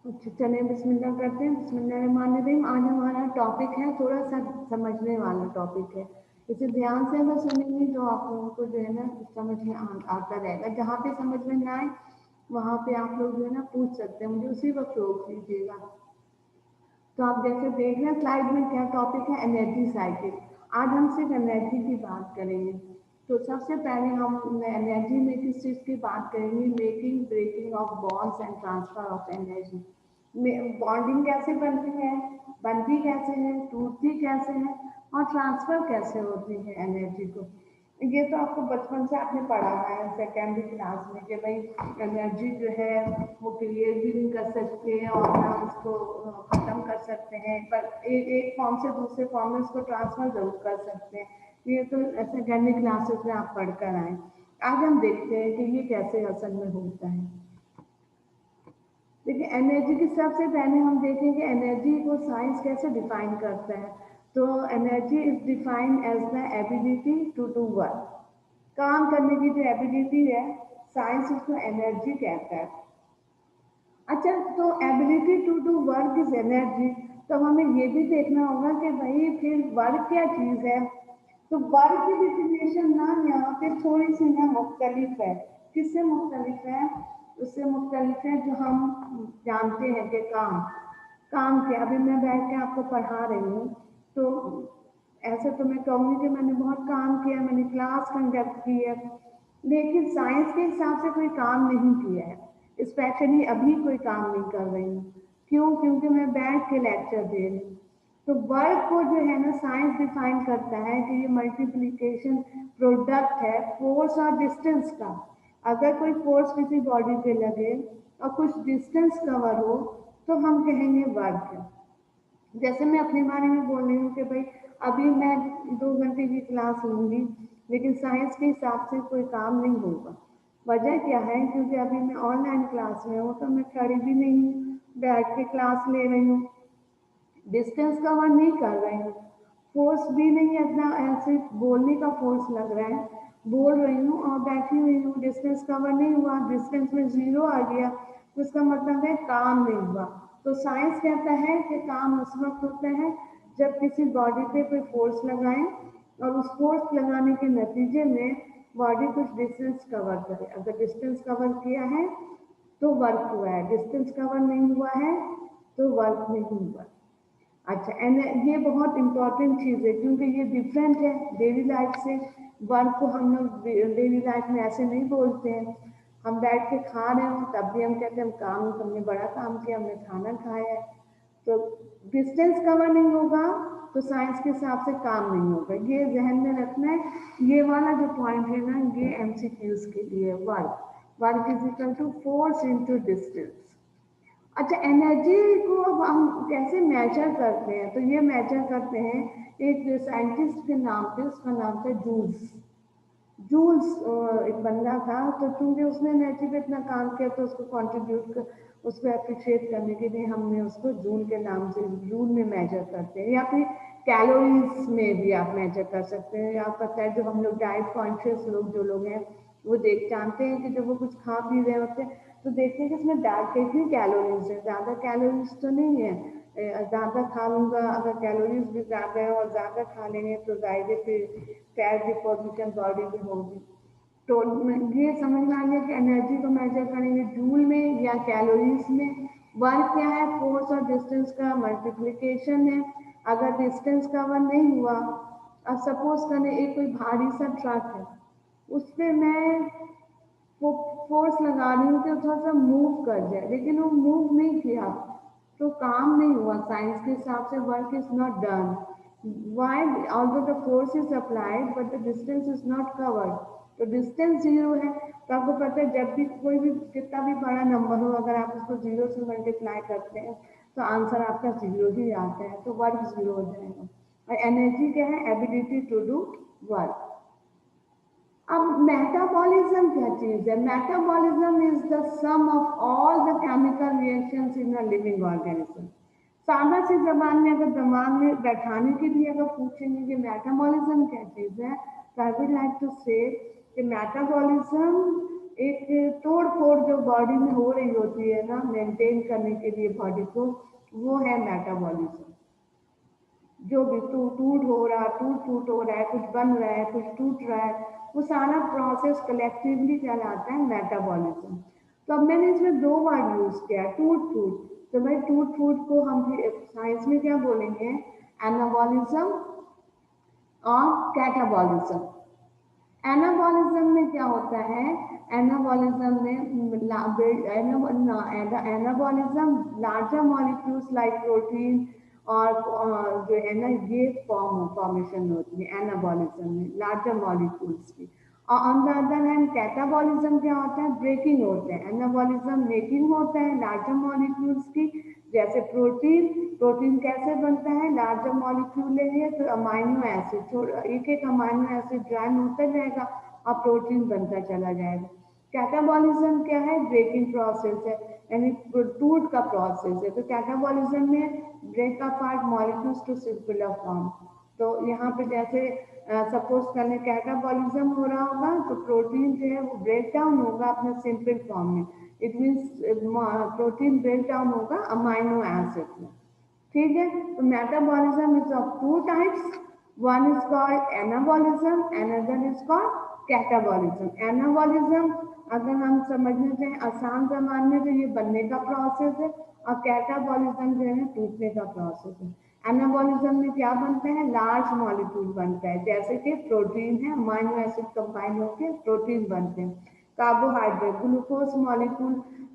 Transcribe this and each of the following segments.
अच्छा चलिए बिस्मिल्लाह करते हैं। बिस्मिल्लाहिर्रहमानिर्रहीम। आज हमारा टॉपिक है, थोड़ा सा समझने वाला टॉपिक है। इसे ध्यान से अगर सुनेंगे तो आप लोगों को जो है ना समझ में आता रहेगा। जहाँ पे समझ में ना आए वहाँ पे आप लोग जो है ना पूछ सकते हैं, मुझे उसी वक्त रोक लीजिएगा। तो आप जैसे देख रहे हैं स्लाइड में क्या टॉपिक है, एनर्जी साइकिल। आज हम सिर्फ एनर्जी की बात करेंगे। तो सबसे पहले हम एनर्जी में किस चीज़ की बात करेंगे, making breaking of bonds and transfer of energy. Bonding कैसे बनती कैसे है, टूटती कैसे है और ट्रांसफर कैसे होती है एनर्जी को। ये तो आपको बचपन से आपने पढ़ा है सेकेंडरी क्लास में कि भाई एनर्जी जो है वो क्रिएट भी नहीं कर सकते और ना उसको खत्म कर सकते हैं, पर एक फॉर्म से दूसरे फॉर्म में उसको ट्रांसफर जरूर कर सकते हैं। ये तो सेकेंडरी क्लासेस में आप पढ़ कर आए। आज हम देखते हैं कि ये कैसे असल में होता है। देखिए एनर्जी की सबसे पहले हम देखेंगे एनर्जी को साइंस कैसे डिफाइन करता है। तो energy is defined as the ability to do work. काम करने की जो एबिलिटी है, साइंस उसको एनर्जी कहता है। अच्छा, तो ability to do work is energy. तो हमें ये भी देखना होगा कि भाई फिर वर्क क्या चीज़ है। तो वर्क की डिफिनेशन ना यहाँ पे थोड़ी सी ना मुख्तलिफ है। किससे मुख्तलिफ है? उससे मुख्तलिफ है जो हम जानते हैं कि काम क्या। अभी मैं बैठ के आपको पढ़ा रही हूँ, तो ऐसे तो मैं कहूँगी कि मैंने बहुत काम किया, मैंने क्लास कंडक्ट की है, लेकिन साइंस के हिसाब से कोई काम नहीं किया है। स्पेशली अभी कोई काम नहीं कर रही हूँ। क्यों? क्योंकि मैं बैठ के लेक्चर दे रही हूँ। तो वर्क को जो है ना साइंस डिफाइन करता है कि ये मल्टीप्लिकेशन प्रोडक्ट है फोर्स और डिस्टेंस का। अगर कोई फोर्स किसी बॉडी पे लगे और कुछ डिस्टेंस कवर हो तो हम कहेंगे वर्क है। जैसे मैं अपने बारे में बोल रही हूँ कि भाई अभी मैं 2 घंटे की क्लास लूँगी, लेकिन साइंस के हिसाब से कोई काम नहीं होगा। वजह क्या है? क्योंकि अभी मैं ऑनलाइन क्लास में हूँ, तो मैं खड़ी भी नहीं हूँ, बैठ के क्लास ले रही हूँ, डिस्टेंस कवर नहीं कर रहे हैं, फोर्स भी नहीं है, अपना ऐसे बोलने का फोर्स लग रहा है, बोल रही हूँ और बैठी हुई हूँ, डिस्टेंस कवर नहीं हुआ, डिस्टेंस में जीरो आ गया, तो इसका मतलब है काम नहीं हुआ। तो साइंस कहता है कि काम उस वक्त होता है जब किसी बॉडी पे कोई फोर्स लगाए और उस फोर्स लगाने के नतीजे में बॉडी कुछ डिस्टेंस कवर करे। अगर डिस्टेंस कवर किया है तो वर्क हुआ है, डिस्टेंस कवर नहीं हुआ है तो वर्क नहीं हुआ। अच्छा, एंड ये बहुत इंपॉर्टेंट चीज़ है क्योंकि ये डिफरेंट है डेली लाइफ से। वर्क को हम लोग डेली लाइफ में ऐसे नहीं बोलते हैं। हम बैठ के खा रहे हो तब भी हम कहते हैं हम काम, हमने बड़ा काम किया, हमने खाना खाया है। तो डिस्टेंस कवर नहीं होगा तो साइंस के हिसाब से काम नहीं होगा। ये जहन में रखना है। ये वाला जो पॉइंट है ना, ये एमसीक्यूज के लिए। Work work is equal to force into distance. अच्छा, एनर्जी को अब हम कैसे मेजर करते हैं? तो ये मेजर करते हैं एक साइंटिस्ट के नाम पे, उसका नाम था जूल्स। जूल्स एक बंदा था, तो चूंकि उसने एनर्जी पे इतना काम किया तो उसको कंट्रीब्यूट कर, उसको अप्रिशिएट करने के लिए हमने उसको जूल के नाम से, जूल में मेजर करते हैं, या फिर कैलोरीज में भी आप मेजर कर सकते हैं। या पता है जो हम लोग डाइट कॉन्शियस लोग जो लोग हैं वो देख जानते हैं कि जब वो कुछ खा पी रहे होते हैं तो देखते हैं कि इसमें कितनी कैलोरीज है। ज़्यादा कैलोरीज तो नहीं है, ज़्यादा खा लूँगा, अगर कैलोरीज भी ज़्यादा है और ज़्यादा खा लेंगे तो जाहिर है फिर फैट डिपोजिशन बॉडी में होगी। तो ये समझ में आ गया कि एनर्जी को मेजर करेंगे जूल में या कैलोरीज में। वर्क क्या है? फोर्स और डिस्टेंस का मल्टीप्लिकेशन है। अगर डिस्टेंस कवर नहीं हुआ, अब सपोज करें एक कोई भारी सा ट्रक है, उस पर मैं वो फोर्स लगा रही हूँ कि थोड़ा सा मूव कर जाए, लेकिन वो मूव नहीं किया तो काम नहीं हुआ। साइंस के हिसाब से work is not done. Why? Although the force is applied but the distance is not covered. तो डिस्टेंस जीरो है। तो आपको पता है जब भी कोई भी कितना भी बड़ा नंबर हो, अगर आप उसको जीरो से मल्टीप्लाई करते हैं तो आंसर आपका जीरो ही आता है, तो वर्क जीरो हो जाएगा। और एनर्जी क्या है? Ability to do work. अब मेटाबॉलिज्म क्या चीज है? Metabolism is the sum of all the chemical reactions in a living organism. सादा सी जबान में अगर दिमाग में बैठाने के लिए अगर पूछेंगे कि मेटाबॉलिज्म क्या चीज है, तो आई वुड लाइक टू से कि मेटाबॉलिज्म एक तोड़ फोड़ जो बॉडी में हो रही होती है ना मेंटेन करने के लिए बॉडी को, वो है मेटाबॉलिज्म। जो भी टूट हो रहा, टूट फूट हो रहा है, कुछ बन रहा है, कुछ टूट रहा है, वो सारा प्रोसेस कलेक्टिवली कहलाता है मेटाबॉलिज्म। तो अब मैंने इसमें दो वर्ड यूज किया, टूट फूट। तो भाई टूट फूट को हम साइंस में क्या बोलेंगे, एनाबॉलिज्म और कैटाबॉलिज्म। एनाबॉलिज्म में क्या होता है, एनाबॉलिज्म में anabolism larger molecules like protein और जो है ना ये फॉर्मेशन होती है एनाबॉलिज्म में लार्जर मॉलिक्यूल्स की। और on the other hand catabolism क्या होता है, ब्रेकिंग होते हैं। एनाबॉलिज्म मेकिंग होता है लार्जर मॉलिक्यूल्स की, जैसे प्रोटीन। प्रोटीन कैसे बनता है, लार्जर मॉलिक्यूल लेंगे तो अमाइनो एसिड, एक एक अमाइनो एसिड ज्वाइन होता जाएगा और प्रोटीन बनता चला जाएगा। कैटाबॉलिज्म क्या है, ब्रेकिंग प्रोसेस है, यानी टूट का प्रोसेस है। तो कैटाबॉलिज्म में break apart molecules to simpler form. तो यहाँ पे जैसे सपोज करने कैटाबॉलिज्म हो रहा होगा तो प्रोटीन जो है वो ब्रेक डाउन होगा अपने सिंपल फॉर्म में। It means protein break down होगा अमाइनो एसिड में। ठीक है, तो metabolism is of two types, one is called anabolism, another is called catabolism. Anabolism अगर हम समझना चाहें आसान जबान में तो ये बनने का प्रोसेस है, और कैटाबॉलिज्म जो है टूटने का प्रोसेस है। एनाबॉलिज्म में क्या बनता है, लार्ज मॉलिक्यूल बनता है, जैसे कि प्रोटीन है, अमाइनो एसिड कंबाइन होकर प्रोटीन बनते हैं। कार्बोहाइड्रेट, ग्लूकोज मॉलिक्यूल,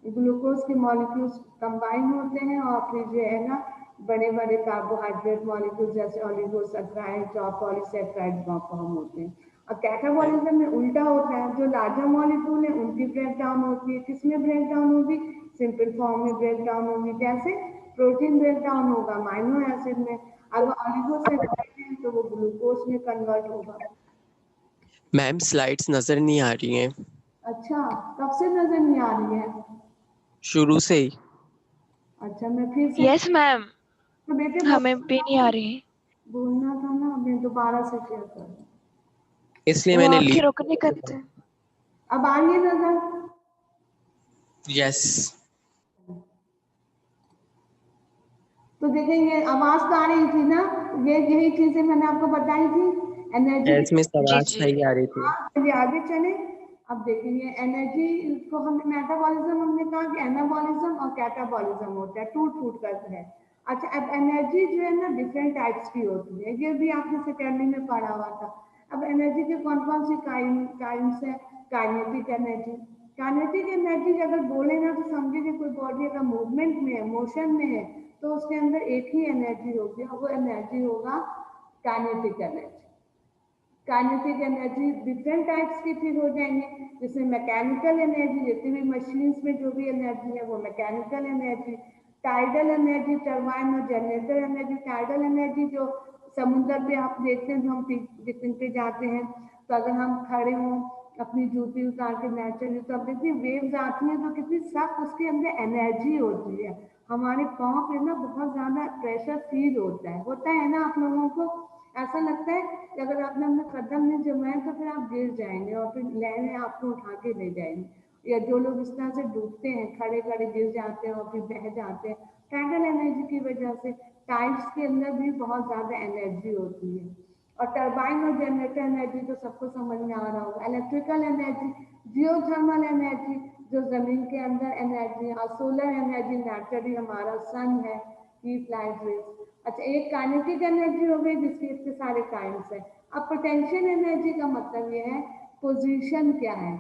ग्लूकोज के मॉलिक्यूल्स कंबाइन होते हैं और फिर जो है ना बड़े बड़े कार्बोहाइड्रेट मॉलिक्यूल जैसे ओलिगोसैकराइड और पॉलीसैकराइड फॉर्म होते हैं। और कैटाबॉलिज्म में उल्टा होता है, जो लार्जर मॉलिक्यूल है उनकी ब्रेक डाउन होती है। किसमें ब्रेक डाउन होगी, सिंपल फॉर्म में ब्रेक डाउन होगी, जैसे प्रोटीन ब्रेक डाउन होगा अमाइनो एसिड में, अगर ओलिगोसैकराइड है तो वो ग्लूकोज में कन्वर्ट होगा। मैम स्लाइड्स नजर नहीं आ रही हैं। अच्छा, कब से नजर नहीं आ रही है? शुरू से ही। अच्छा, मैं फिर से। यस मैम, तो बेटे हमें भी नहीं आ रही। बोलना था ना, मैं दोबारा से शेयर करूँ। इसलिए वो मैंने आपकी ली। रुकने करते। अब आइए नजर। यस। तो देखिए ये आवाज तो आ रही थी ना, ये यही चीजें मैंने आपको बताई थी एनर्जी इसमें जी आवाज जी। सही आ रही थी। चलिए आगे चले। अब देखिए एनर्जी को हमने मेटाबॉलिज्म हमने कहा कि एनाबॉलिज्म और कैटाबॉलिज्म होता है, टूट फूट करता है। अच्छा, अब एनर्जी जो है ना डिफरेंट टाइप्स की होती है, ये भी आपने सेकेंडरी में पढ़ा हुआ था। अब एनर्जी के कौन कौन सी काइंड्स है, काइनेटिक एनर्जी। काइनेटिक एनर्जी अगर बोले ना तो समझिए कि कोई बॉडी अगर मूवमेंट में है, मोशन में है, तो उसके अंदर एक ही एनर्जी होगी और वो एनर्जी होगा kinetic energy. Kinetic energy different types की फिर हो जाएंगे, जिसमें मैकेनिकल एनर्जी, जितनी भी मशीन्स में जो भी एनर्जी है वो mechanical energy. Tidal energy, turbine और जनरेटर एनर्जी। टाइडल एनर्जी जो समुद्र पे आप देखते हैं, जो हम पिकनिक पे जाते हैं तो अगर हम खड़े हों अपनी जूती उतार के नेचुरली, तो अब देखिए वेव्स आती हैं तो कितनी सख्त उसके अंदर एनर्जी होती है। हमारे पाँव पे ना बहुत ज्यादा प्रेशर फील होता है ना आप लोगों को? ऐसा लगता है कि अगर आपने अपना कदम नहीं जमाया तो फिर आप गिर जाएंगे और फिर लहरें आपको उठा के ले जाएंगे। या जो लोग इस तरह से डूबते हैं, खड़े खड़े गिर जाते हैं और फिर बह जाते हैं, टाइडल एनर्जी की वजह से। टाइड्स के अंदर भी बहुत ज्यादा एनर्जी होती है। और टरबाइन और जनरेटर एनर्जी तो सबको समझ में आ रहा होगा। इलेक्ट्रिकल एनर्जी, जियोथर्मल एनर्जी जो जमीन के अंदर एनर्जी, और सोलर एनर्जी नेचुरली हमारा सन है, हीट लाइट रेज। अच्छा, एक काइनेटिक एनर्जी हो गई जिसके इतने सारे काइंड्स है। अब पोटेंशियल एनर्जी का मतलब ये है पोजीशन क्या है,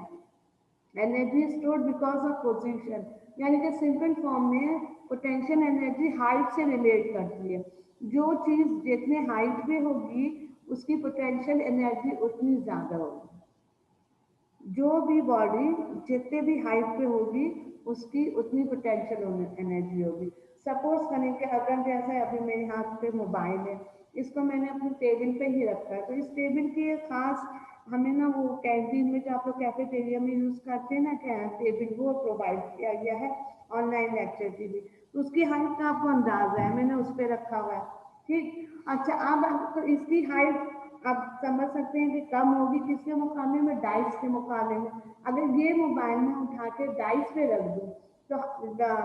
energy stored because of position. यानी कि सिंपल फॉर्म में पोटेंशियल एनर्जी हाइट से रिलेट करती है। जो चीज जितने हाइट पे होगी उसकी पोटेंशियल एनर्जी उतनी ज्यादा होगी। जो भी बॉडी जितने भी हाइट पे होगी उसकी उतनी पोटेंशियल एनर्जी होगी। सपोज करें कि अगर जैसे अभी मेरे हाथ पे मोबाइल है, इसको मैंने अपने टेबल पे ही रखा है, तो इस टेबल की एक खास हमें ना वो कैंटीन में जो आप लोग कैफेटेरिया में यूज करते हैं ना क्या टेबल, वो प्रोवाइड किया गया है ऑनलाइन लेक्चर के लिए। तो उसकी हाइट का आपको अंदाजा है, मैंने उस पर रखा हुआ है। ठीक, अच्छा अब इसकी हाइट आप समझ सकते हैं कि कम होगी किसके मुकाबले में, डाइस के मुकाबले में। अगर ये मोबाइल में उठा के डाइस पे रख दूं तो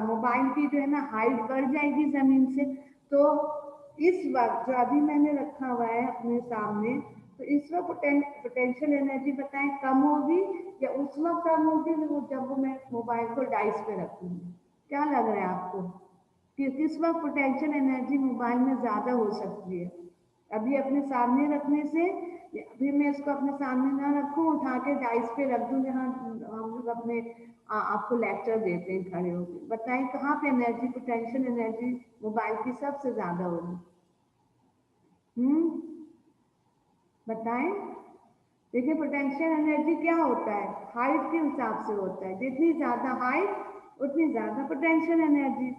मोबाइल की जो है ना हाइट बढ़ जाएगी जमीन से। तो इस वक्त जो अभी मैंने रखा हुआ है अपने सामने, तो इस वक्त पोटेंशियल एनर्जी बताएं कम होगी या उस वक्त कम होगी जब मैं मोबाइल को डाइस पे रखूंगी? क्या लग रहा है आपको कि किस वक्त पोटेंशियल एनर्जी मोबाइल में ज्यादा हो सकती है? अभी अपने सामने रखने से, अभी मैं इसको अपने सामने ना रखूं, उठा के डाइस पे रख दूं जहाँ हम लोग अपने आपको लेक्चर देते हैं खड़े होकर, बताएं कहाँ पे एनर्जी, पोटेंशियल एनर्जी मोबाइल की सबसे ज्यादा होगी? बताएं। देखिए पोटेंशियल एनर्जी क्या होता है, हाइट के हिसाब से होता है, जितनी ज्यादा हाइट उतनी ज्यादा पोटेंशियल एनर्जी।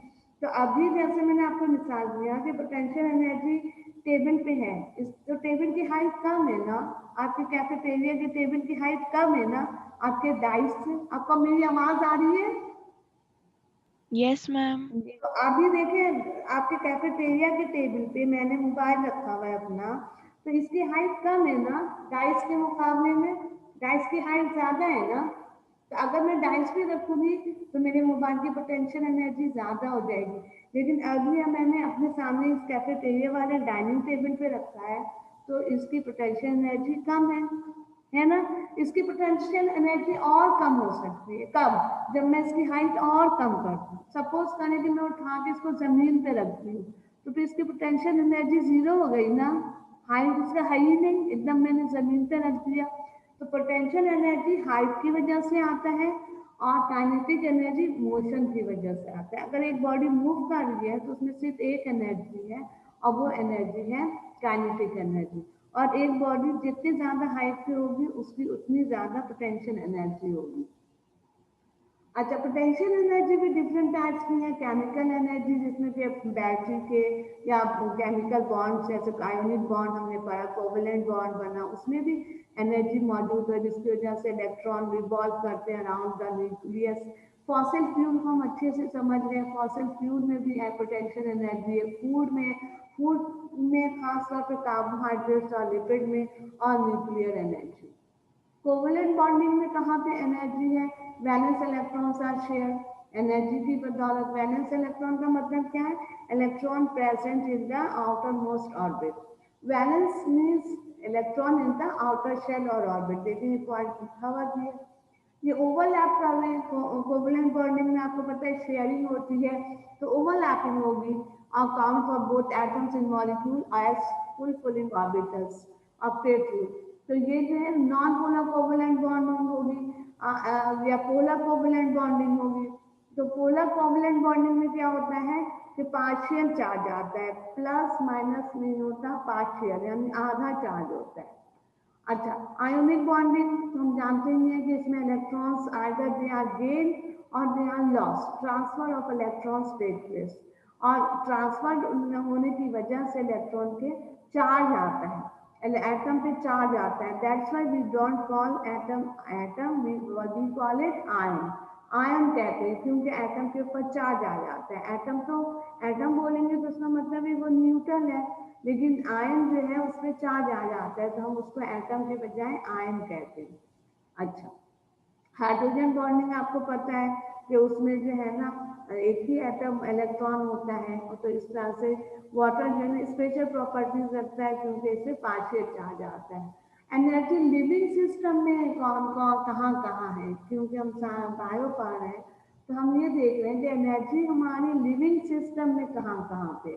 तो अभी जैसे मैंने आपको मिसाल दिया कि पोटेंशियल एनर्जी टेबल पे है, इस तो टेबल की हाइट कम है ना, आपके कैफेटेरिया की टेबल की हाइट कम है ना आपके डाइस से। आपको मेरी आवाज आ रही है? Yes ma'am. तो अभी देखिए आपके कैफेटेरिया के टेबल पे मैंने मोबाइल रखा हुआ है अपना, तो इसकी हाइट कम है ना डाइस के मुकाबले में, डाइस की हाइट ज्यादा है ना। तो अगर मैं डाइस पे रखूंगी तो मेरे मोबाइल की पोटेंशियल एनर्जी ज्यादा हो जाएगी। लेकिन अभी मैंने अपने सामने इस कैफेटेरिया वाले डाइनिंग टेबल पे रखा है, तो इसकी पोटेंशियल एनर्जी कम है ना। इसकी पोटेंशियल एनर्जी और कम हो सकती है, कब? जब मैं इसकी हाइट और कम कर दूं। सपोज करें कि मैं उठा के इसको जमीन पे रखती हूँ, तो फिर इसकी पोटेंशियल एनर्जी जीरो हो गई ना, हाइट इसका है ही नहीं, एकदम मैंने जमीन पे रख दिया। तो पोटेंशियल एनर्जी हाइट की वजह से आता है और काइनेटिक एनर्जी मोशन की वजह से आता है। अगर एक बॉडी मूव कर रही है तो उसमें सिर्फ एक एनर्जी है और वो एनर्जी है काइनेटिक एनर्जी। और एक बॉडी जितनी ज्यादा हाइट पे होगी उसकी उतनी ज्यादा पोटेंशियल एनर्जी होगी। अच्छा, पोटेंशियल एनर्जी भी डिफरेंट टाइप्स की है। केमिकल एनर्जी जिसमें कि बैटरी के या केमिकल बॉन्ड जैसे आयोनिक बॉन्ड हमने पढ़ा, कोवेलेंट बॉन्ड बना, उसमें भी एनर्जी मौजूद है जिसकी वजह से इलेक्ट्रॉन रिवॉल्व करते हैं around the nucleus. Fossil fuel को हम अच्छे से समझ रहे हैं, फॉसिल फ्यूल में भी पोटेंशियल एनर्जी है। फूड में खासतौर पर कार्बोहाइड्रेट्स और लिपिड में, और न्यूक्लियर एनर्जी। कोवेलेंट बॉन्डिंग में कहाँ पे एनर्जी है? Valence electrons are share. Energy की बदौलत वैलेंस इलेक्ट्रॉन का मतलब क्या है? Electron present in the outermost orbit. Valence means electron in the outer shell और ऑर्बिट। देखिए पॉइंट लिखा हुआ भी है, ये ओवरलैप कर रहे हैं। कोवेलेंट बॉन्डिंग में आपको पता है शेयरिंग होती है, तो ओवरलैपिंग होगी। Account for both atoms in molecule as fulfilling orbitals of petrol. तो ये जो है नॉन पोलर कोवेलेंट बॉन्डिंग होगी या पोलर कोवेलेंट बॉन्डिंग होगी। तो पोलर कोवेलेंट बॉन्डिंग में क्या होता है कि पार्शियल चार्ज आता है, प्लस माइनस नहीं होता, पार्शियल यानी आधा चार्ज होता है। अच्छा, आयोनिक बॉन्डिंग हम जानते ही हैं कि इसमें electrons either they are gain और they are loss, transfer of electrons take place, और ट्रांसफर होने की वजह से इलेक्ट्रॉन के चार्ज आता है, एटम पे चार्ज आता है। That's why we don't call atom we call it ion. Ion कहते हैं क्योंकि एटम के ऊपर चार्ज आ जाता है। एटम तो एटम बोलेंगे तो उसका मतलब है वो न्यूट्रल है, लेकिन आयन जो है उसमें चार्ज आ जाता है, तो हम उसको एटम के बजाय आयन कहते हैं। अच्छा, हाइड्रोजन बॉन्डिंग आपको पता है कि उसमें जो है ना एक ही एटम इलेक्ट्रॉन होता है, तो इस तरह से वाटर जो है ना स्पेशल प्रॉपर्टीज रखता है क्योंकि इससे पार्शियल चार्ज आता है। एनर्जी लिविंग सिस्टम में कौन कौन कहाँ कहाँ है, क्योंकि हम बायो पढ़ रहे हैं तो हम ये देख रहे हैं कि एनर्जी हमारी लिविंग सिस्टम में कहाँ कहाँ पे।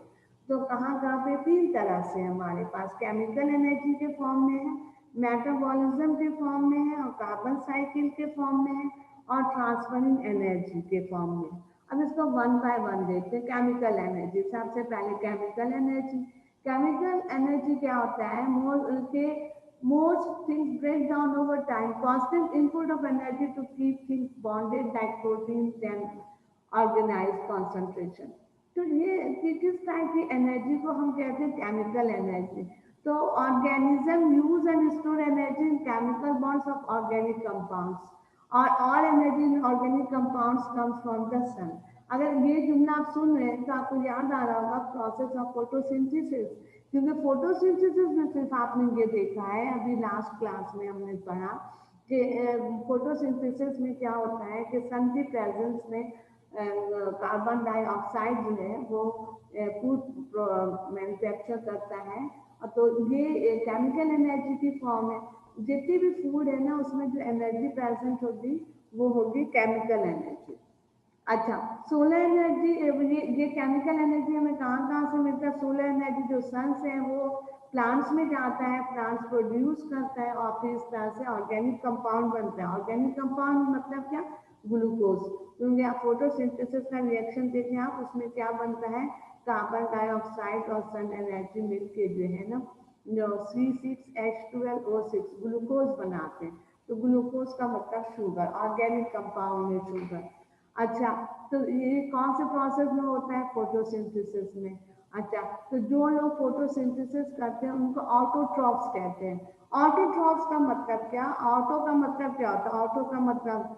तो कहाँ कहाँ पे तीन तरह से हमारे पास केमिकल एनर्जी के फॉर्म में है, मेटाबॉलिज्म के फॉर्म में है, और कार्बन साइकिल के फॉर्म में है, और ट्रांसफरिंग एनर्जी के फॉर्म में। अब इसको वन बाय वन देखते हैं। केमिकल एनर्जी, सबसे पहले केमिकल एनर्जी। केमिकल एनर्जी क्या होता है? most things break down over time, constant input of energy to keep things bonded like proteins and organized concentration। तो ये किस टाइप की एनर्जी को हम कहते हैं? Chemical energy. तो organism use and store energy in chemical bonds of organic compounds, और all energy in organic compounds comes from the sun. अगर ये जुमला आप सुन रहे हैं तो आपको याद आ रहा होगा प्रोसेस ऑफ फोटोसिंथेसिस, क्योंकि फोटोसिंथेसिस में सिर्फ आपने ये देखा है, अभी लास्ट क्लास में हमने पढ़ा कि फोटोसिंथेसिस में क्या होता है कि सन की प्रेजेंस में कार्बन डाइऑक्साइड जो है वो फूड मैन्युफैक्चर करता है। तो ये केमिकल एनर्जी की फॉर्म है। जितनी भी फूड है ना उसमें जो एनर्जी प्रेजेंट होगी वो होगी केमिकल एनर्जी। अच्छा, सोलर एनर्जी, ये केमिकल एनर्जी हमें कहाँ से मिलता है? सोलर एनर्जी जो सन से है वो प्लांट्स में जाता है, प्लांट्स प्रोड्यूस करता है और फिर इस तरह से ऑर्गेनिक कंपाउंड बनता है। ऑर्गेनिक कंपाउंड मतलब क्या? ग्लूकोज। क्योंकि आप फोटोसिंथेसिस का रिएक्शन देखें आप, उसमें क्या बनता है? कार्बन डाइऑक्साइड और सन एनर्जी मिलके जो है ना जो C6H12O6 ग्लूकोज बनाते हैं। तो ग्लूकोज का मतलब शुगर, ऑर्गेनिक कंपाउंड है शुगर। अच्छा, तो ये कौन से प्रोसेस में होता है? फोटोसिंथेसिस में। अच्छा, तो जो लोग फोटोसिंथेसिस करते हैं उनको ऑटोट्रॉफ्स कहते हैं। ऑटोट्रॉफ्स का मतलब क्या? ऑटो का मतलब क्या होता है? ऑटो का मतलब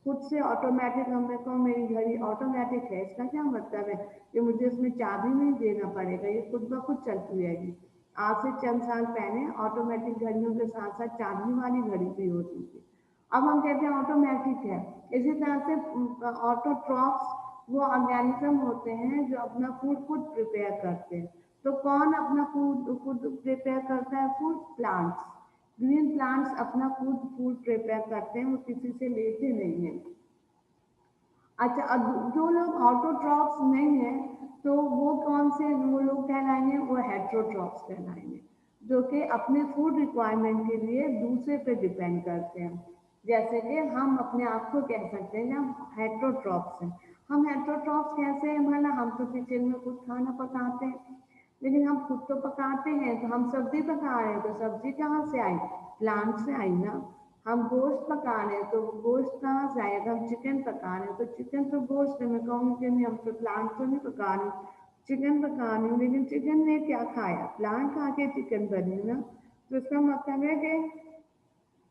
खुद से ऑटोमेटिक, हमने कहा मेरी घड़ी ऑटोमेटिक है, इसका क्या मतलब है? कि मुझे इसमें चाबी नहीं देना पड़ेगा, ये खुद ब खुद चलती रहेगी। आज से चंद साल पहले ऑटोमेटिक घड़ियों के साथ साथ चाबी वाली घड़ी भी होती थी। अब हम कहते हैं ऑटोमेटिक है। इसी तरह से ऑटोट्रॉफ्स वो ऑर्गेनिज्म होते हैं जो अपना फूड खुद प्रिपेयर करते हैं। तो कौन अपना फूड खुद प्रिपेयर करता है? Food plants. ग्रीन प्लांट्स अपना फूड फूड प्रिपेयर करते हैं, वो किसी से लेते नहीं है। अच्छा, अब जो लोग ऑटोट्रॉफ्स नहीं है तो वो कौन से वो लोग कहलाएंगे? वो हेट्रोट्रॉफ्स कहलाएंगे, जो कि अपने फूड रिक्वायरमेंट के लिए दूसरे पे डिपेंड करते हैं। जैसे कि हम अपने आप को कह सकते हैं कि हम हेट्रोट्रॉफ्स हैं। हम हेट्रोट्रॉफ्स कैसे हैं? भला हम तो किचन में खुद खाना पकाते हैं, लेकिन हम खुद तो पकाते हैं, तो हम सब्जी पका रहे हैं तो सब्जी कहाँ से आई? प्लांट से आई ना। हम गोश्त पका रहे हैं तो गोश्त कहाँ से आएगा? हम चिकन पका रहे हैं तो चिकन तो गोश्त है। मैं कहूँगी कि नहीं, हम तो प्लांट तो नहीं पका रहे, चिकन पका रही हूँ, लेकिन चिकन ने क्या खाया? प्लांट खा के चिकन बनी ना। तो इसका मतलब है कि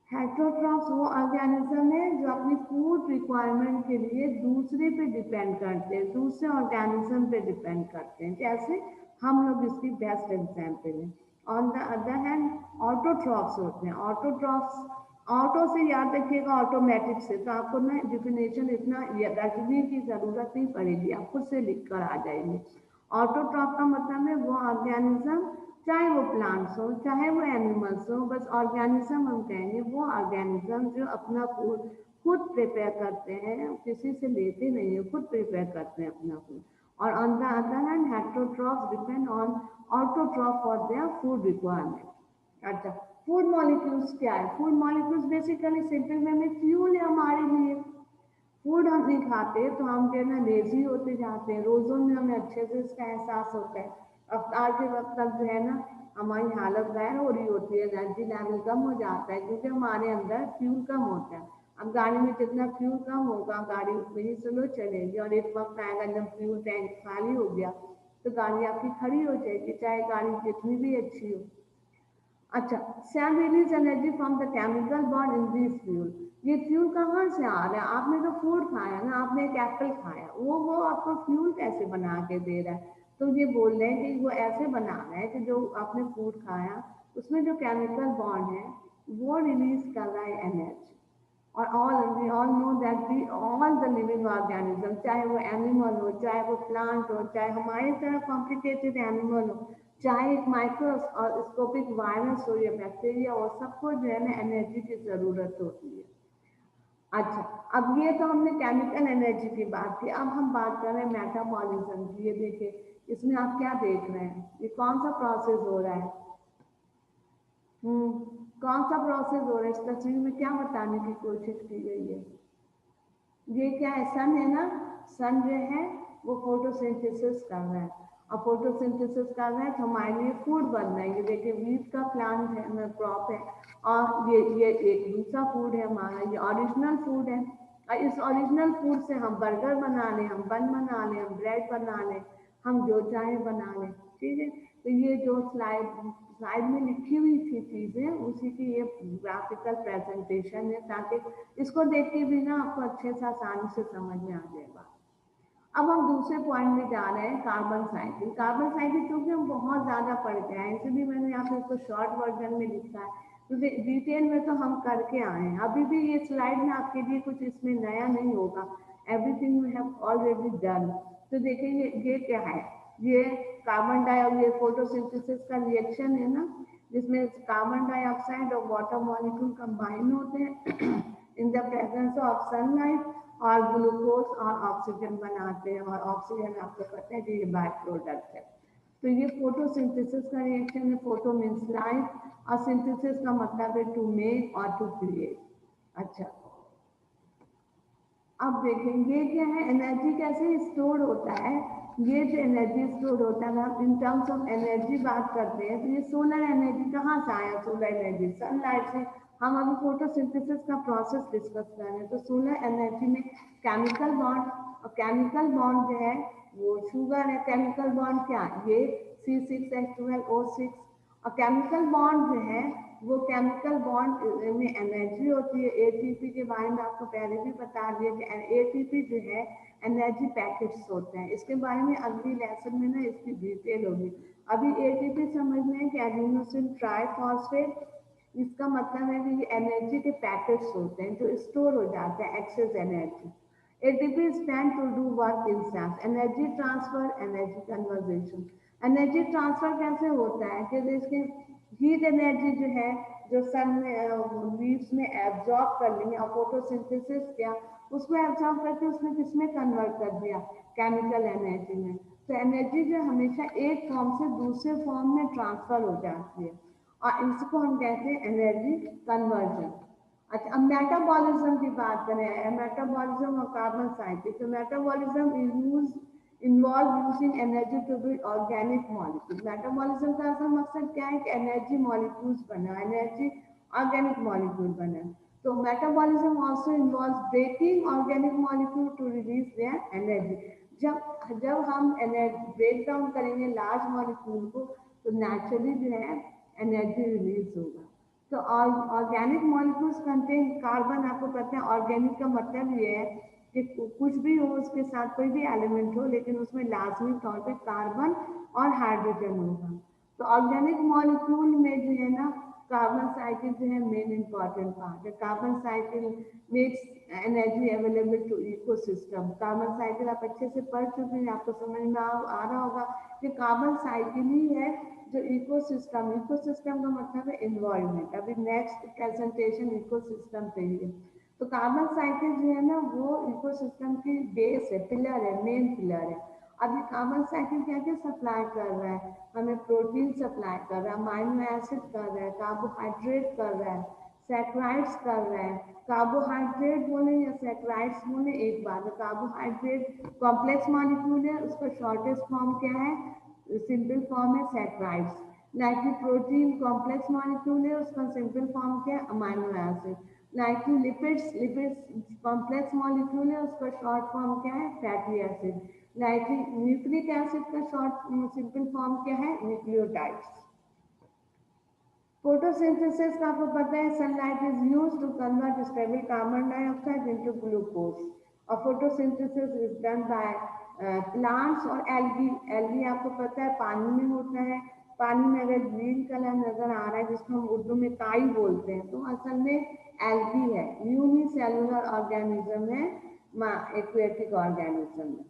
हेट्रोट्रॉफ्स वो ऑर्गेनिज्म है जो अपनी फूड रिक्वायरमेंट के लिए दूसरे पे डिपेंड करते हैं, दूसरे ऑर्गेनिज्म पे डिपेंड करते हैं। जैसे हम लोग इसकी बेस्ट एग्जाम्पल है। On the other hand autotrophs होते हैं। ऑटोट्रॉफ्स, ऑटो से याद रखिएगा, ऑटोमेटिक से, तो आपको ना डिफिनेशन इतना रखने की जरूरत नहीं पड़ेगी, आप खुद से लिख कर आ जाएंगे। ऑटोट्रॉफ का मतलब है वो ऑर्गेनिज्म, चाहे वो प्लांट्स हो चाहे वो एनिमल्स हो, बस ऑर्गेनिज्म हम कहेंगे वो ऑर्गेनिज्म जो अपना फूड खुद प्रिपेयर करते हैं, किसी से लेते नहीं है, खुद प्रिपेयर करते हैं अपना फूड। और on the other hand heterotrophs depend on autotroph for their food requirement. अच्छा, फूड मॉलिक्यूल्स क्या है? Food molecules basically simple way में फ्यूल है हमारे लिए। फूड हम नहीं खाते तो हम जो है ना लेजी होते जाते हैं, रोजों में हमें अच्छे से इसका एहसास होता है। अवतार के वक्त तक जो है ना हमारी हालत गैर हो रही होती है, एनर्जी लेवल कम हो जाता है क्योंकि हमारे अंदर फ्यूल कम होता है। अब गाड़ी में जितना फ्यूल कम होगा गाड़ी उतनी ही स्लो चलेगी, और एक वक्त आएगा जब फ्यूल टैंक खाली हो गया तो गाड़ी आपकी खड़ी हो जाएगी, चाहे गाड़ी जितनी भी अच्छी हो। अच्छा, cell release energy from the chemical bond in this fuel. ये फ्यूल कहाँ से आ रहा है? आपने तो फूड खाया ना, आपने एक एप्पल खाया, वो आपको फ्यूल कैसे बना के दे रहा है? तो ये बोल रहे हैं कि वो ऐसे बना रहा है कि जो आपने फूड खाया उसमें जो केमिकल बॉन्ड है वो रिलीज कर रहा है एनर्जी। और we all know that we all the living organism, चाहे वो एनिमल हो चाहे वो प्लांट हो चाहे हमारी तरह कॉम्प्लिकेटेड एनिमल हो, चाहे एक माइक्रोस्कोपिक वायरस हो या बैक्टीरिया हो, सबको जो है ना एनर्जी की जरूरत होती है। अच्छा, अब ये तो हमने केमिकल एनर्जी की बात की, अब हम बात कर रहे हैं मेटाबॉलिज्म की। ये देखिए इसमें आप क्या देख रहे हैं? ये कौन सा प्रोसेस हो रहा है? कौन सा प्रोसेस हो रहा है? इस तस्वीर में क्या बताने की कोशिश की गई है? ये क्या है? सन है ना। सन जो है वो फोटोसिंथेसिस कर रहा है, और फोटोसिंथेसिस कर रहा है तो हमारे लिए फूड बन रहा है। ये देखिए वीट का प्लांट है, क्रॉप है, और ये एक दूसरा फूड है हमारा, ये ओरिजिनल फूड है। और इस ओरिजिनल फूड से हम बर्गर बना लें, हम बन बना लें, हम ब्रेड बना लें, हम जो चाहे बना लें। ठीक है, तो ये जो स्लाइड स्लाइड में लिखी हुई थी चीजें, उसी की ये ग्राफिकल प्रेजेंटेशन है, ताकि इसको देख के भी ना आपको अच्छे से आसानी से समझ में आ जाएगा। अब हम दूसरे पॉइंट में जा रहे हैं, कार्बन साइकिल। कार्बन साइकिल क्योंकि हम बहुत ज़्यादा पढ़ के आए हैं, इसलिए मैंने यहाँ पे इसको शॉर्ट वर्जन में लिखा है, क्योंकि डिटेल में तो हम करके आए हैं। अभी भी ये स्लाइड में आपके लिए कुछ इसमें नया नहीं होगा, everything we have already done. तो देखिए ये क्या है, ये कार्बन डाइऑक्साइड, ये फोटोसिंथेसिस का रिएक्शन है ना, जिसमें कार्बन डाइऑक्साइड और वाटर मॉलिक्यूल कंबाइन होते हैं in the presence of sunlight, और ग्लूकोज और ऑक्सीजन बनाते हैं, और ऑक्सीजन आपको पता है कि ये बाय प्रोडक्ट है। तो ये फोटोसिंथेसिस का रिएक्शन है। फोटो मीन्स लाइट, और सिंथेसिस का मतलब है टू मेक और टू क्रिएट। अच्छा, अब देखेंगे क्या है, एनर्जी कैसे स्टोर होता है। ये जो एनर्जी स्टोर होता है, हम इन टर्म्स ऑफ एनर्जी बात करते हैं, तो ये सोलर एनर्जी कहाँ से आया, सोलर एनर्जी सनलाइट से। हम अभी फोटोसिंथेसिस का प्रोसेस डिस्कस कर रहे हैं। तो सोलर एनर्जी में केमिकल बॉन्ड, और केमिकल बॉन्ड जो है वो शुगर है। केमिकल बॉन्ड क्या, ये C6H12O6। और केमिकल बॉन्ड जो है वो केमिकल बॉन्ड में एनर्जी होती है। एटीपी के बारे में आपको पहले भी बता दिया कि एटीपी जो है एनर्जी पैकेट्स होते हैं। इसके बारे में अगली लेसन में ना इसकी डिटेल होगी। अभी एटीपी समझना है कि एडिनोसिन ट्राइफॉस्फेट, इसका मतलब है कि ये एनर्जी के पैकेट्स होते हैं जो स्टोर हो जाते हैं, excess energy. ATP stand to do work in cells, energy transfer, energy conversion. Energy transfer कैसे होता है कि इसके हीट एनर्जी जो है, जो सन में लीव्स में एब्जॉर्ब कर ली, और फोटोसिंथेसिस किया, उसको एब्जॉर्ब करके उसने किसमें कन्वर्ट कर दिया, केमिकल एनर्जी में। तो एनर्जी जो हमेशा एक फॉर्म से दूसरे फॉर्म में ट्रांसफर हो जाती है, और इसको हम कहते हैं एनर्जी कन्वर्जन। अच्छा, अब मेटाबॉलिज्म की बात करें, मेटाबॉलिज्म और कार्बन साइकिल। तो metabolism involve using energy to build organic molecule. Metabolism का असल मकसद क्या है कि एनर्जी मॉलिक्यूल्स बना, एनर्जी ऑर्गेनिक मॉलिक्यूल बना। तो metabolism also involve breaking organic molecule to release their energy. जब जब हम एनर्जी ब्रेक डाउन करेंगे लार्ज मॉलिक्यूल को, तो नेचुरली जो है एनर्जी रिलीज होगा। तो ऑर्गेनिक मॉलिक्यूल्स कंटेन कार्बन, आपको पता है ऑर्गेनिक का मतलब ये है कि कुछ भी हो, उसके साथ कोई भी एलिमेंट हो, लेकिन उसमें लाजमी तौर पे कार्बन और हाइड्रोजन होगा। तो ऑर्गेनिक मॉलिक्यूल में जो है ना, कार्बन साइकिल जो है मेन इंपॉर्टेंट पार्ट है। Carbon cycle makes energy available to ecosystem. Carbon cycle आप अच्छे से पढ़ चुके हैं, आपको समझ में आ रहा होगा कि कार्बन साइकिल ही है जो इकोसिस्टम, इकोसिस्टम का मतलब है इन्वायरमेंट। अभी नेक्स्ट प्रेजेंटेशन इकोसिस्टम पे ही है। तो कार्बन साइकिल जो है ना, वो इकोसिस्टम की बेस है, पिलर है, मेन पिलर है। अब ये कार्बन साइकिल क्या क्या सप्लाई कर रहा है, हमें प्रोटीन सप्लाई कर रहा है, अमाइनो एसिड कर रहा है, कार्बोहाइड्रेट कर रहा है, सैकराइड्स कर रहा है। कार्बोहाइड्रेट बोले या सैकराइड्स बोले एक बात है। कार्बोहाइड्रेट कॉम्प्लेक्स मॉलिक्यूल है, उसका शॉर्टेस्ट फॉर्म क्या है, सिंपल फॉर्म है सैकराइड्स। नाइट्री प्रोटीन कॉम्प्लेक्स मॉलिक्यूल है, उसका सिंपल फॉर्म क्या है, अमाइनो एसिड। नाइट्री लिपिड्स, लिपिड्स कॉम्प्लेक्स मॉलिक्यूल है, उसका शॉर्ट फॉर्म क्या है, फैटी एसिड। नाइट्री न्यूक्लिक एसिड का शॉर्ट सिंपल फॉर्म क्या है, न्यूक्लियोटाइड्स। फोटोसिंथेसिस का आपको पता है, sunlight is used to convert stable carbon dioxide into glucose. और photosynthesis is done by plants और एल्गी। एल्गी आपको पता है पानी में होता है। पानी में अगर ग्रीन कलर नजर आ रहा है, जिसको हम उर्दू में काई बोलते हैं, तो असल में एल्गी है। यूनिसेलुलर ऑर्गेनिज्म है, एक्वेटिक ऑर्गेनिज्म है।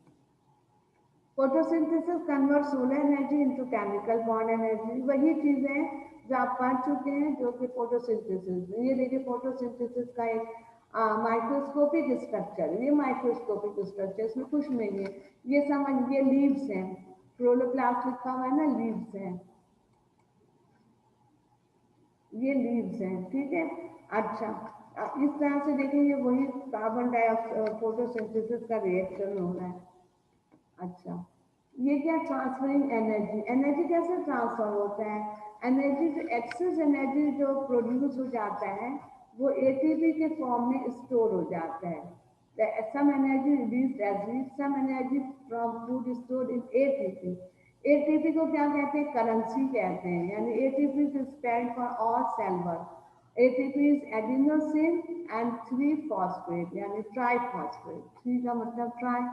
Photosynthesis convert solar energy into chemical bond energy. वही चीजें हैं जो आप पढ़ चुके हैं, जो कि फोटोसिंथेसिस। ये देखिए फोटोसिंथेसिस का एक माइक्रोस्कोपिक स्ट्रक्चर, ये माइक्रोस्कोपिक स्ट्रक्चर, इसमें कुछ नहीं है। ये समझ, ये लीव्स हैं, क्लोरोप्लास्ट लिखा हुआ है ना, लीव्स हैं, ये लीव्स हैं, ठीक है। अच्छा, इस तरह से देखिए ये वही कार्बन डाइऑक्साइड फोटोसिंथेसिस का रिएक्शन हो रहा है। अच्छा, ये क्या, ट्रांसफरिंग एनर्जी। एनर्जी कैसे ट्रांसफर होता है, एनर्जी जो एक्सेस एनर्जी जो प्रोड्यूस हो जाता है, वो एटीपी के फॉर्म में स्टोर हो जाता है। Some energy release as heat, some energy from food stored in ATP. ATP को क्या कहते हैं, करेंसी कहते हैं, यानी ATP is stand for all cell work. ATP is adenosine and 3 phosphate, यानी ट्राइफॉस्फेट। 3 का मतलब ट्राई,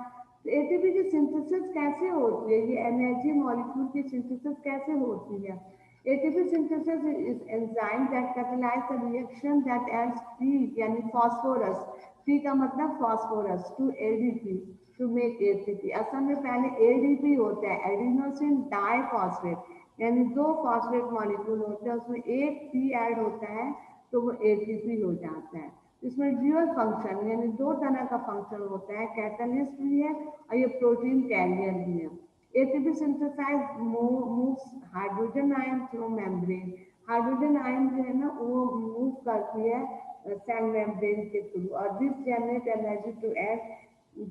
तो एटीपी की सिंथेसिस कैसे होती है, ये एनर्जी मॉलिक्यूल की सिंथेसिस कैसे होती है? ATP synthesis is enzyme that catalyse the reaction that adds P यानी फास्फोरस, पी का मतलब phosphorus, to ADP to make ATP. असल में पहले एडीपी होता है, एडिनोसिन डाइफॉस्फेट, यानी दो फॉस्फेट मॉलिक्यूल होते हैं, उसमें एक पी ऐड होता है तो वो एटीपी हो जाता है। इसमें ड्यूअल फंक्शन यानी दो तरह का फंक्शन होता है, कैटलिस्ट भी है और ये प्रोटीन कैरियर भी है। ATP synthase moves hydrogen ion through membrane, hydrogen ion जो है ना वो मूव करती है सेल मेम्ब्रेन के थ्रू, और this generate energy to add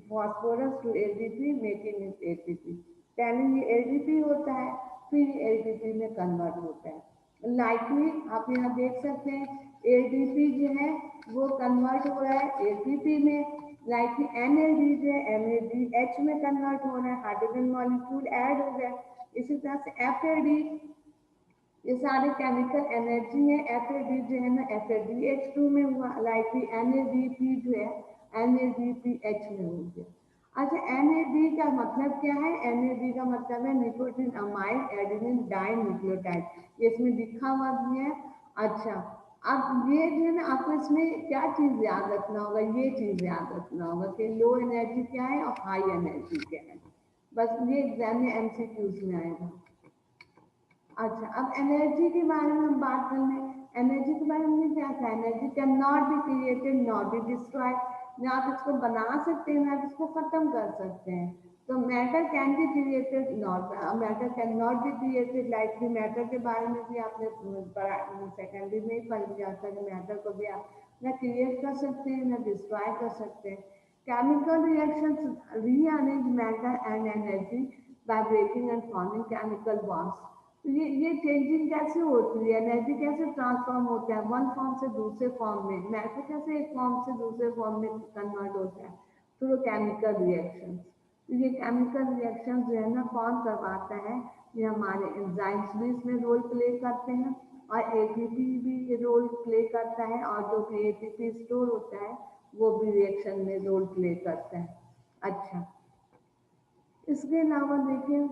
phosphorus to ADP making it ATP. पहले ये एडीपी होता है, फिर एटीपी में कन्वर्ट होता है। लाइकली आप यहाँ देख सकते हैं एडीपी जो है वो कन्वर्ट हो रहा है एटीपी में, लाइक एनएडी जो है एनएडीएच में कन्वर्ट हो रहा है, हाइड्रोजन मॉलिक्यूल ऐड हो गया। इसी तरह से एफएडी, ये सारे केमिकल एनर्जी है। एफएडी जो है ना एफएडीएच2 में हुआ, लाइक एनएडीपी जो है एनएडीपीएच में हो गया। अच्छा, एनएडी का मतलब क्या है? एनएडी का मतलब है nicotinamide adenine dinucleotide, ये इसमें लिखा हुआ भी है। अच्छा, अब ये जो है ना आपको इसमें क्या चीज याद रखना होगा, ये चीज याद रखना होगा कि लो एनर्जी क्या है और हाई एनर्जी क्या है, बस ये एग्जाम में एमसीक्यूज में आएगा। अच्छा, अब एनर्जी के बारे में हम बात कर लें। एनर्जी के बारे में क्या था? Energy can not be created not be destroyed, ना आप इसको बना सकते हैं ना आप इसको खत्म कर सकते हैं। तो matter can be created not, matter can not be created, like matter के बारे में भी आपने सेकेंडरी में ही पढ़ लिया था कि मैटर को भी आप ना क्रिएट कर सकते हैं ना डिस्ट्रॉय कर सकते हैं। Chemical reactions rearrange matter and energy by breaking and forming chemical bonds. तो ये चेंजिंग कैसे होती है, एनर्जी कैसे ट्रांसफॉर्म होता है वन फॉर्म से दूसरे फॉर्म में, मैटर कैसे एक फॉर्म से दूसरे फॉर्म में कन्वर्ट होता है थ्रू केमिकल रिएक्शंस। तो ये केमिकल रिएक्शन जो है ना कौन करवाता है? ये हमारे एंजाइम्स भी इसमें रोल प्ले करते हैं और एटीपी भी ये रोल प्ले करता है, और जो कि एटीपी स्टोर होता है वो भी रिएक्शन में रोल प्ले करता है। अच्छा, इसके अलावा देखिए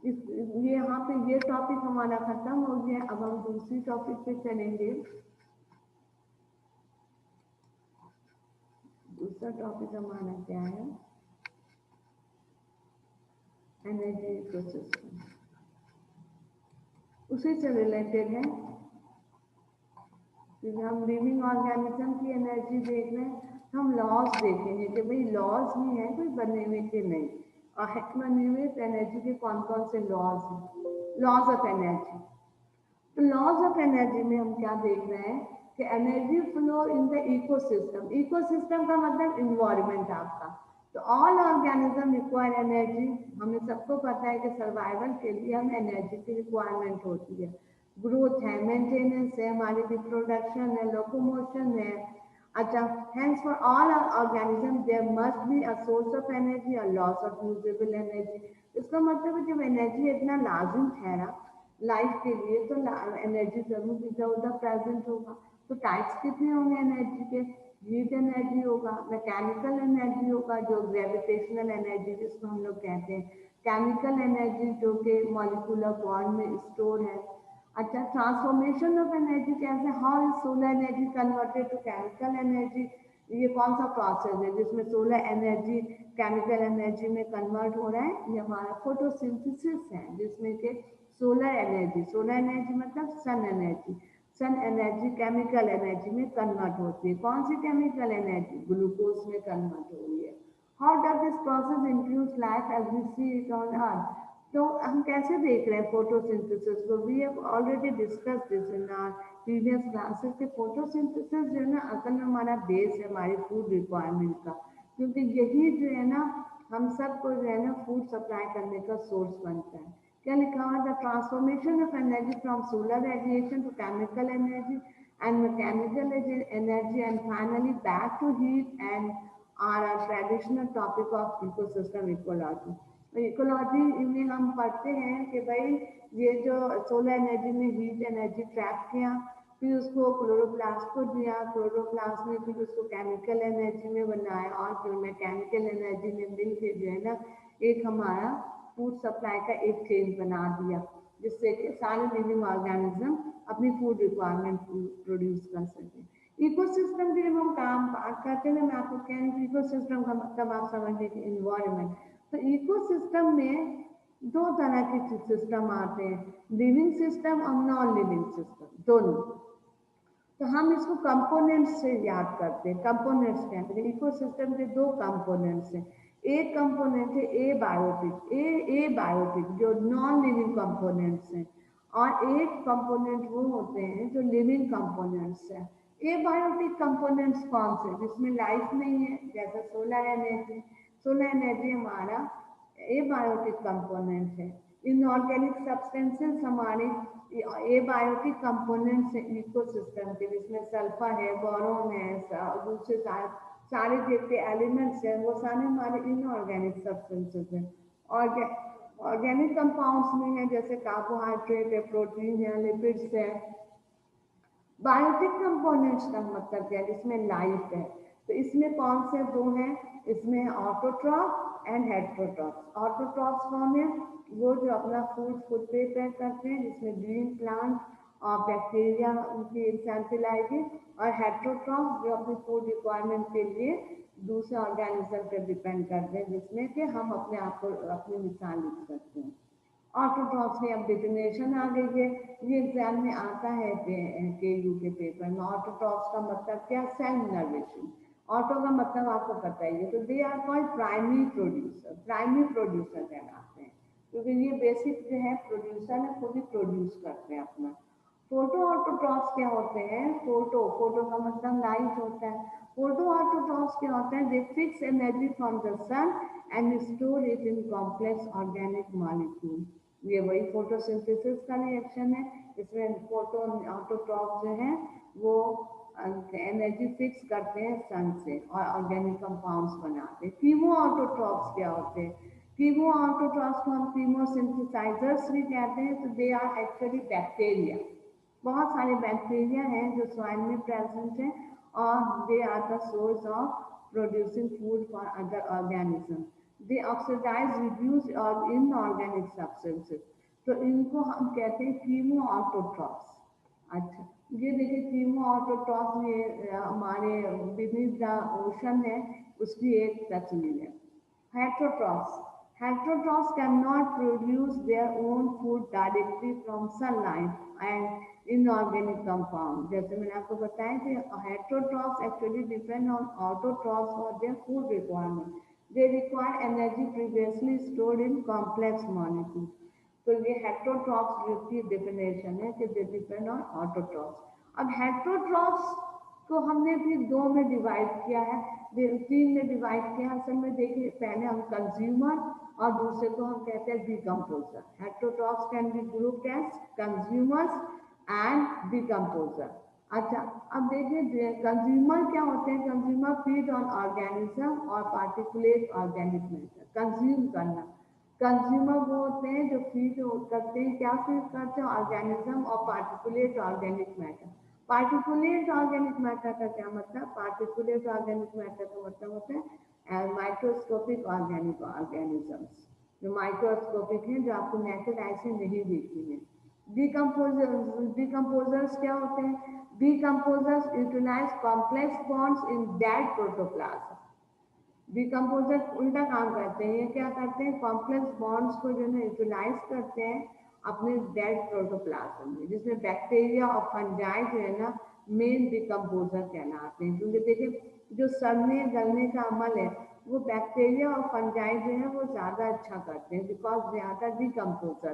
ये यहाँ पे ये टॉपिक हमारा खत्म हो गया। अब हम दूसरी टॉपिक पे चलेंगे। दूसरा टॉपिक हमारा क्या है? एनर्जी इकोसिस्टम, उसी से रिलेटेड है क्योंकि हम लिविंग ऑर्गेनिज्म की एनर्जी देख रहे हैं। हम लॉज देखेंगे कि भाई लॉज ही है कोई बने हुए के नहीं, और है बने हुए एनर्जी के कौन कौन से लॉज हैं, लॉज ऑफ एनर्जी। तो लॉज ऑफ एनर्जी में हम क्या देख रहे हैं कि energy flow in the ecosystem. Ecosystem का मतलब इन्वायरमेंट आपका। तो ऑल ऑर्गेनिज्म रिक्वायर एनर्जी, हमें सबको पता है कि सर्वाइवल के लिए हमें एनर्जी की रिक्वायरमेंट होती है। ग्रोथ है, मेंटेनेंस है, हमारी रिप्रोडक्शन है, लोकोमोशन है। अच्छा, hence for all our organisms there must be a source of energy or loss of usable energy। इसका मतलब है जब एनर्जी इतना लाजिम ठहरा लाइफ के लिए तो एनर्जी जरूर इधर उधर प्रेजेंट होगा। तो टाइप्स कितने होंगे एनर्जी के? हीट एनर्जी होगा, मैकेनिकल एनर्जी होगा जो ग्रेविटेशनल एनर्जी जिसको हम लोग कहते हैं, केमिकल एनर्जी जो कि मॉलिक्यूलर बॉन्ड में स्टोर है। अच्छा, ट्रांसफॉर्मेशन ऑफ एनर्जी कैसे? How is solar energy converted to chemical energy? ये कौन सा प्रोसेस है जिसमें सोलर एनर्जी केमिकल एनर्जी में कन्वर्ट हो रहा है? ये हमारा फोटोसिंथेसिस है, जिसमें के सोलर एनर्जी मतलब sun energy, sun energy chemical energy में कन्वर्ट होती है। कौन सी केमिकल एनर्जी? ग्लूकोज में कन्वर्ट हो रही है। How does this process include life as we see it on earth? तो हम कैसे देख रहे हैं फोटोसिंथेसिस को? We have already discuss this in our previous classes के फोटोसिंथेसिस जो है ना असल में हमारा बेस है हमारी फूड रिक्वायरमेंट का, क्योंकि यही जो है ना हम सबको जो है ना फूड सप्लाई करने का सोर्स बनता है। क्या लिखा हुआ? The transformation of energy from solar radiation to chemical energy and mechanical energy and finally back to heat and are a traditional topic of ecosystem ecology। Ecology में हम पढ़ते हैं कि भाई ये जो सोलर एनर्जी ने हीट एनर्जी ट्रैप किया, फिर उसको क्लोरोप्लास्ट को दिया, क्लोरोप्लास्ट ने फिर उसको केमिकल एनर्जी में बनाया और फिर मैकेनिकल एनर्जी में मिल के जो है ना एक हमारा फूड सप्लाई का एक चेन बना दिया, जिससे कि सारे लिविंग ऑर्गेनिज्म अपनी फूड रिक्वायरमेंट प्रोड्यूस कर सके। इकोसिस्टम की जब हम काम बात करते हैं, मैं आपको कह रही हूँ इकोसिस्टम का मतलब आप समझ लीजिए इन्वायरमेंट। तो इकोसिस्टम में दो तरह के सिस्टम आते हैं, लिविंग सिस्टम और नॉन लिविंग सिस्टम दोनों। तो हम इसको कंपोनेंट्स से याद करते हैं। कंपोनेंट्स क्या है? इकोसिस्टम के दो कंपोनेंट्स हैं। एक कंपोनेंट है ए बायोटिक जो नॉन लिविंग कंपोनेंट्स हैं, और एक कंपोनेंट वो होते हैं जो लिविंग कंपोनेंट्स हैं। ए बायोटिक कंपोनेंट्स कौन से? जिसमें लाइफ नहीं है, जैसे सोलर एनर्जी। सोलर एनर्जी हमारा ए बायोटिक कंपोनेंट है। इनऑर्गेनिक सब्सटेंसेस हमारे ए बायोटिक कंपोनेंट्स है इकोसिस्टम के, जिसमें सल्फर है, बोरोन है, दूसरे सारे जितने एलिमेंट्स हैं वो सारे हमारे इनऑर्गेनिक सब्सटेंसेस हैं। ऑर्गेनिक कंपाउंड्स में है जैसे कार्बोहाइड्रेट है, प्रोटीन है, लिपिड्स है। बायोटिक कंपोनेंट्स का मतलब क्या है? जिसमें लाइफ है। तो इसमें कौन से दो हैं? इसमें ऑटोट्रॉफ एंड हेटेरोट्रॉफ। ऑटोट्रॉफ्स कौन है? वो जो अपना फूड खुद प्रिपेयर करते हैं, जिसमें ग्रीन प्लांट और बैक्टीरिया उनकी एग्जाम्पल आएगी। और हेटेरोट्रॉफ जो अपनी फूड रिक्वायरमेंट के लिए दूसरे ऑर्गेनिज्म पर डिपेंड करते हैं, जिसमें कि हम अपने आप को अपनी मिसाल लिख सकते हैं। ऑटोट्रॉफ्स की अब डेफिनेशन आ गई है, ये एग्जाम में आता है KU के पेपर में। ऑटोट्रॉफ्स का मतलब क्या? सेल्फ नर्वेशन। ऑटो का मतलब आपको पता ही है। तो they are called primary producer. Primary producer कहलाते हैं क्योंकि ये बेसिक जो है प्रोड्यूसर है, खुद ही प्रोड्यूस करते हैं अपना। फोटो ऑटोट्रॉफ्स क्या होते हैं? फोटो का मतलब लाइट होता है। फोटो ऑटोट्रॉफ्स क्या होते हैं? They fix energy from the sun and store it in complex organic molecule. ये वही फोटोसिंथेसिस का रिएक्शन है। इसमें फोटो ऑटोट्रॉफ जो है वो एनर्जी फिक्स करते हैं सन से और ऑर्गेनिक कंपाउंड्स बनाते हैं। कीमो ऑटोट्रॉफ्स क्या होते हैं? कीमो ऑटोट्रॉफ्स को हम कीमोसिंथेसाइजर्स भी कहते हैं। तो दे आर एक्चुअली बैक्टीरिया। बहुत सारे बैक्टीरिया हैं जो सॉइल में प्रेजेंट हैं और they are the source of producing food for other organism. They oxidise reduce और इनऑर्गेनिक सब्सटेंसेस। तो इनको हम कहते हैं कीमो ऑटोट्रॉफ्स। अच्छा, ये देखिए कीमो ऑटोट्रॉफ ये हमारे बीनीथ द ओशन है उसकी एक तस्वीर है। Heterotrophs. Heterotrophs cannot produce their own food directly from sunlight and inorganic compound. जैसे मैंने आपको बताया कि heterotrophs actually depend on autotrophs for their food requirement. They require energy previously stored in complex molecules. तो ये heterotrophs की definition है कि they depend on autotrophs. अब heterotrophs को हमने फिर दो में डिवाइड किया है, तीन में डिवाइड किया है। असल में देखिए पहले हम कंज्यूमर और दूसरे को हम कहते हैं decomposer. Heterotrophs can be grouped as consumers and decomposer. अच्छा, अब देखिए कंज्यूमर क्या होते हैं? कंज्यूमर फीड ऑन ऑर्गेनिज्म और पार्टिकुलेट ऑर्गेनिक मैटर। कंज्यूम करना, कंज्यूमर वो होते हैं जो फीड करते हैं। क्या फीड करते हैं? ऑर्गेनिज्म और particulate organic matter. Particulate organic matter का क्या मतलब? पार्टिकुलेट ऑर्गेनिक मैटर का मतलब होता है माइक्रोस्कोपिक ऑर्गेनिक ऑर्गेनिजम्स, जो माइक्रोस्कोपिक है, जो आपको नेचुरल आई से नहीं दिखती है। डिकम्पोजर्स क्या होते हैं? Decomposers utilise complex bonds in dead protoplasm. Decomposer उल्टा काम करते हैं। ये क्या करते हैं? कॉम्प्लेक्स बॉन्ड्स को जो है यूटिलाइज करते हैं अपने डेड प्रोटोप्लाज्म में, जिसमें बैक्टीरिया और फंजाई जो है ना मेन डिकम्पोजर कहलाते हैं। क्योंकि देखिए जो सड़ने गलने का अमल है वो बैक्टीरिया और फंजाई जो है वो ज़्यादा अच्छा करते हैं, because they are the decomposer.